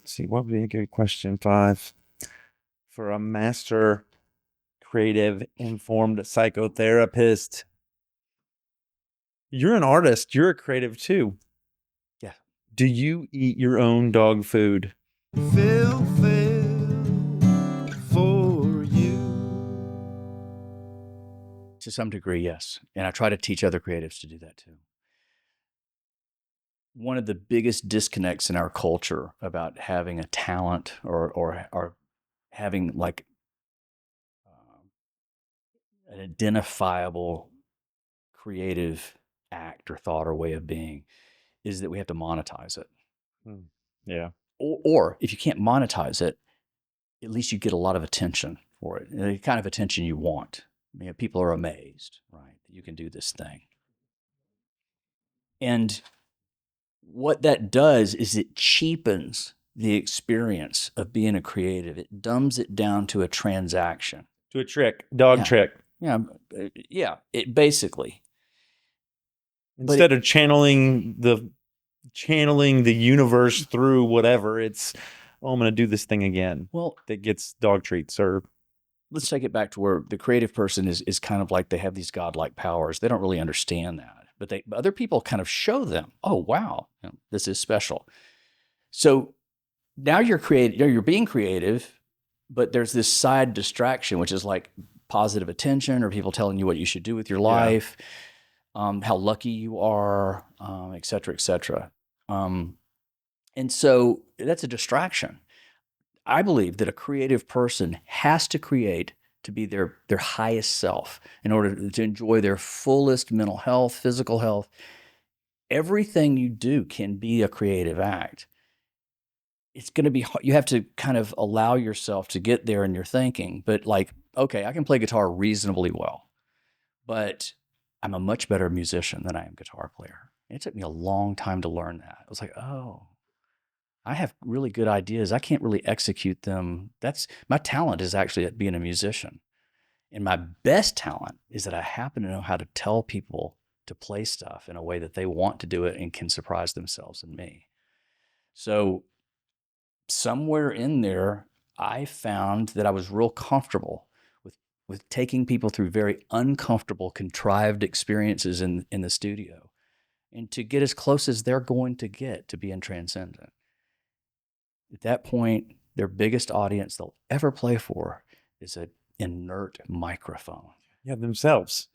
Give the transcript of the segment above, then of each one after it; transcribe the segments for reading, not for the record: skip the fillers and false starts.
Let's see, what would be a good question? 5 for a master creative informed psychotherapist. You're an artist. You're a creative too. Yeah. Do you eat your own dog food? Phil for you. To some degree, yes. And I try to teach other creatives to do that too. One of the biggest disconnects in our culture about having a talent or having like an identifiable creative act or thought or way of being is that we have to monetize it. Yeah. Or if you can't monetize it, at least you get a lot of attention for it, the kind of attention you want. I mean, people are amazed, right, that you can do this thing. And what that does is it cheapens the experience of being a creative. It dumbs it down to a transaction. To a trick, dog trick. Yeah, it basically. Instead of channeling the universe through whatever, it's, I'm going to do this thing again. Well, that gets dog treats. Or let's take it back to where the creative person is kind of like they have these godlike powers. They don't really understand that, but other people kind of show them, oh, wow, this is special. So now you're being creative, but there's this side distraction, which is like positive attention or people telling you what you should do with your life, how lucky you are, et cetera, et cetera. And so that's a distraction. I believe that a creative person has to create to be their highest self in order to enjoy their fullest mental health, physical health. Everything you do can be a creative act. It's going to be hard. You have to kind of allow yourself to get there in your thinking. But like, okay, I can play guitar reasonably well, but I'm a much better musician than I am guitar player. It took me a long time to learn that. I was like, oh, I have really good ideas. I can't really execute them. My talent is actually at being a musician. And my best talent is that I happen to know how to tell people to play stuff in a way that they want to do it and can surprise themselves and me. So somewhere in there, I found that I was real comfortable with taking people through very uncomfortable, contrived experiences in the studio and to get as close as they're going to get to being transcendent. At that point, their biggest audience they'll ever play for is an inert microphone. Yeah, themselves.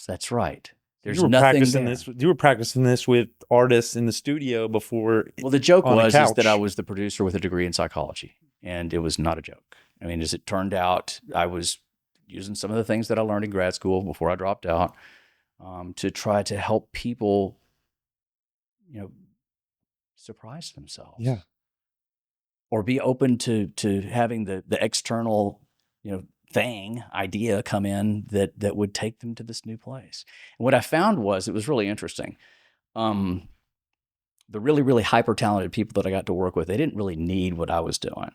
That's right. There's you were nothing practicing there. this. You were practicing this with artists in the studio before. Well, the joke is that I was the producer with a degree in psychology, and it was not a joke. I mean, as it turned out, I was using some of the things that I learned in grad school before I dropped out to try to help people, surprise themselves. Yeah. Or be open to having the external, idea come in that would take them to this new place. And what I found was, it was really interesting. The really, really hyper talented people that I got to work with, they didn't really need what I was doing.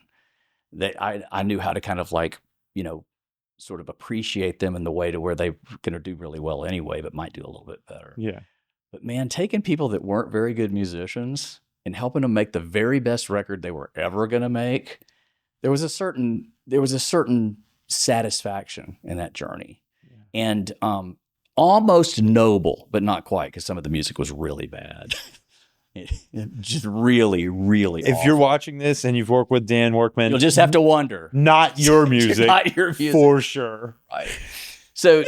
I knew how to kind of sort of appreciate them in the way to where they're going to do really well anyway, but might do a little bit better. Yeah. But man, taking people that weren't very good musicians and helping them make the very best record they were ever going to make, there was a certain satisfaction in that journey. Yeah. And almost noble, but not quite, because some of the music was really bad. Just really, really If awful. You're watching this and you've worked with Dan Workman, you'll just have to wonder. Not your music. Not your music. For sure. Right. So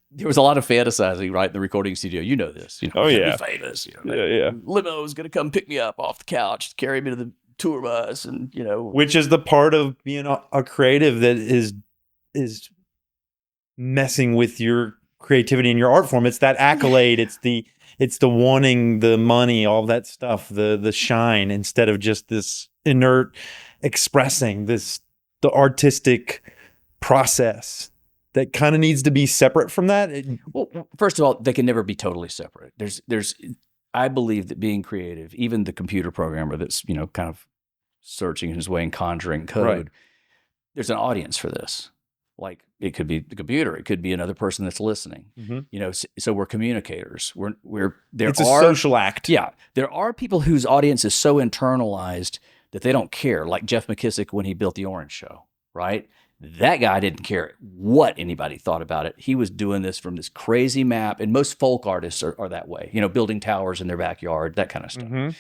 there was a lot of fantasizing, right, in the recording studio. You know this. Oh, yeah. Be famous. Yeah. Limo is going to come pick me up off the couch, carry me to the tour bus, and Which is the part of being a creative that is messing with your creativity and your art form. It's that accolade. It's the wanting the money, all that stuff, the shine, instead of just this inert expressing the artistic process that kind of needs to be separate from that. Well, first of all, they can never be totally separate. I believe that being creative, even the computer programmer that's, kind of searching his way and conjuring code, right. There's an audience for this. Like it could be the computer, it could be another person that's listening. So we're communicators. It's a social act. Yeah, there are people whose audience is so internalized that they don't care. Like Jeff McKissick when he built the Orange Show, right? That guy didn't care what anybody thought about it. He was doing this from this crazy map, and most folk artists are that way. Building towers in their backyard, that kind of stuff.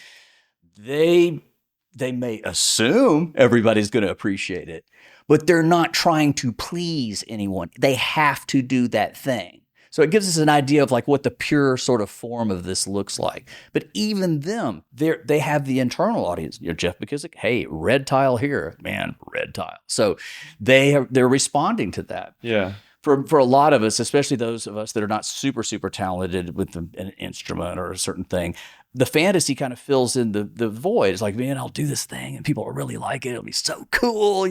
They may assume everybody's going to appreciate it, but they're not trying to please anyone. They have to do that thing. So it gives us an idea of like what the pure sort of form of this looks like. But even them, they have the internal audience. Jeff McKissick, hey, red tile here, man, red tile. So they're responding to that. Yeah. For a lot of us, especially those of us that are not super, super talented with an instrument or a certain thing, the fantasy kind of fills in the void. It's like, man, I'll do this thing and people will really like it. It'll be so cool.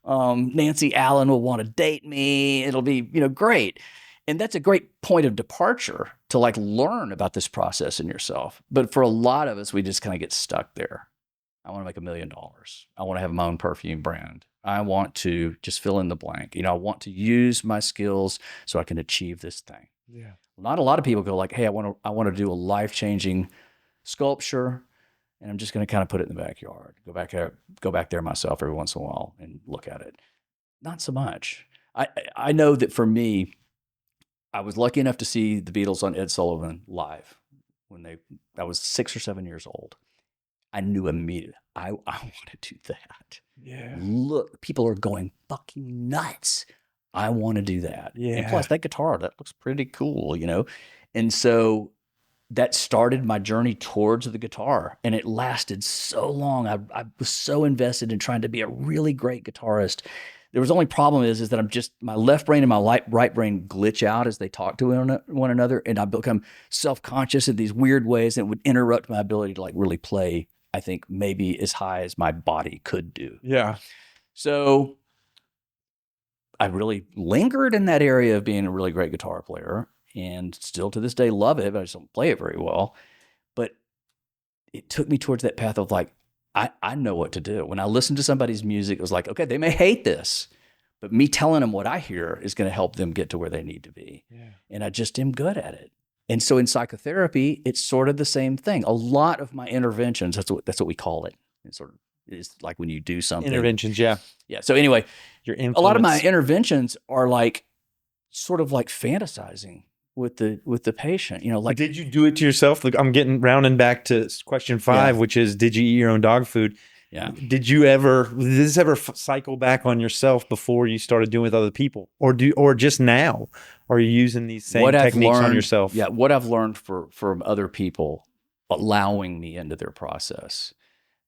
Nancy Allen will want to date me. It'll be, great. And that's a great point of departure to like learn about this process in yourself. But for a lot of us, we just kind of get stuck there. I want to make $1 million. I want to have my own perfume brand. I want to just fill in the blank. I want to use my skills so I can achieve this thing. Yeah. Not a lot of people go like, hey, I want to do a life-changing sculpture, and I'm just going to kind of put it in the backyard. Go back there myself every once in a while and look at it. Not so much. I know that for me, I was lucky enough to see the Beatles on Ed Sullivan live when I was 6 or 7 years old. I knew immediately, I want to do that. Yeah. Look, people are going fucking nuts. I want to do that. Yeah. And plus that guitar, that looks pretty cool, And so that started my journey towards the guitar, and it lasted so long. I was so invested in trying to be a really great guitarist. There was only problem is that my left brain and my right brain glitch out as they talk to one another, and I become self-conscious in these weird ways that would interrupt my ability to like really play, I think maybe as high as my body could do. Yeah. So I really lingered in that area of being a really great guitar player, and still to this day love it, but I just don't play it very well. But it took me towards that path of like, I know what to do. When I listen to somebody's music, it was like, okay, they may hate this, but me telling them what I hear is going to help them get to where they need to be. Yeah. And I just am good at it. And so in psychotherapy, it's sort of the same thing. A lot of my interventions, that's what we call it. It sort of is like when you do something. Interventions, yeah. Yeah. So anyway, a lot of my interventions are like sort of like fantasizing with the patient, like. Did you do it to yourself? Look, I'm rounding back to question 5, which is, did you eat your own dog food? Yeah. Did this ever cycle back on yourself before you started doing with other people, or just now? Are you using these same techniques on yourself? Yeah. What I've learned from other people, allowing me into their process,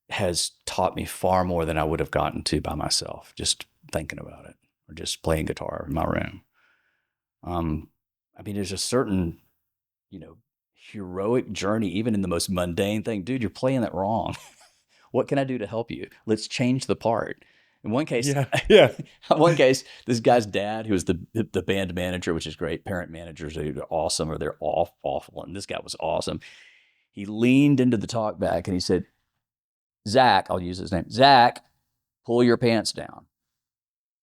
has taught me far more than I would have gotten to by myself, just thinking about it or just playing guitar in my room. There's a certain, heroic journey, even in the most mundane thing. Dude, you're playing that wrong. What can I do to help you? Let's change the part. In one case, this guy's dad, who was the band manager, which is great. Parent managers are awesome, or they're awful. And this guy was awesome. He leaned into the talk back and he said, Zach, I'll use his name. Zach, pull your pants down.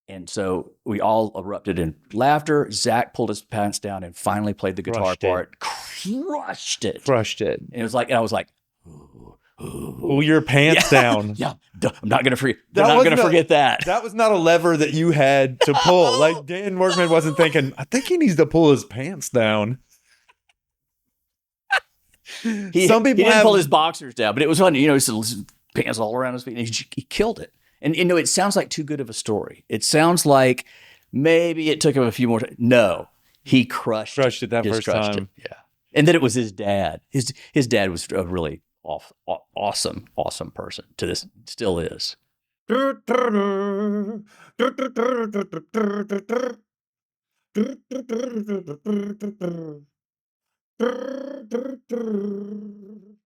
And so we all erupted in laughter. Zach pulled his pants down and finally played the guitar part. Crushed it. And it was like, and I was like, ooh. Pull your pants down. Yeah. I'm not going to forget. I'm not going to forget that. That was not a lever that you had to pull. Like Dan Workman wasn't thinking, I think he needs to pull his pants down. He didn't pull his boxers down, but it was fun. His pants all around his feet. And he killed it. And it sounds like too good of a story. It sounds like maybe it took him a few more times. No, he crushed it that first time. Yeah. And then it was his dad. His dad was a really awesome person. To this, still is.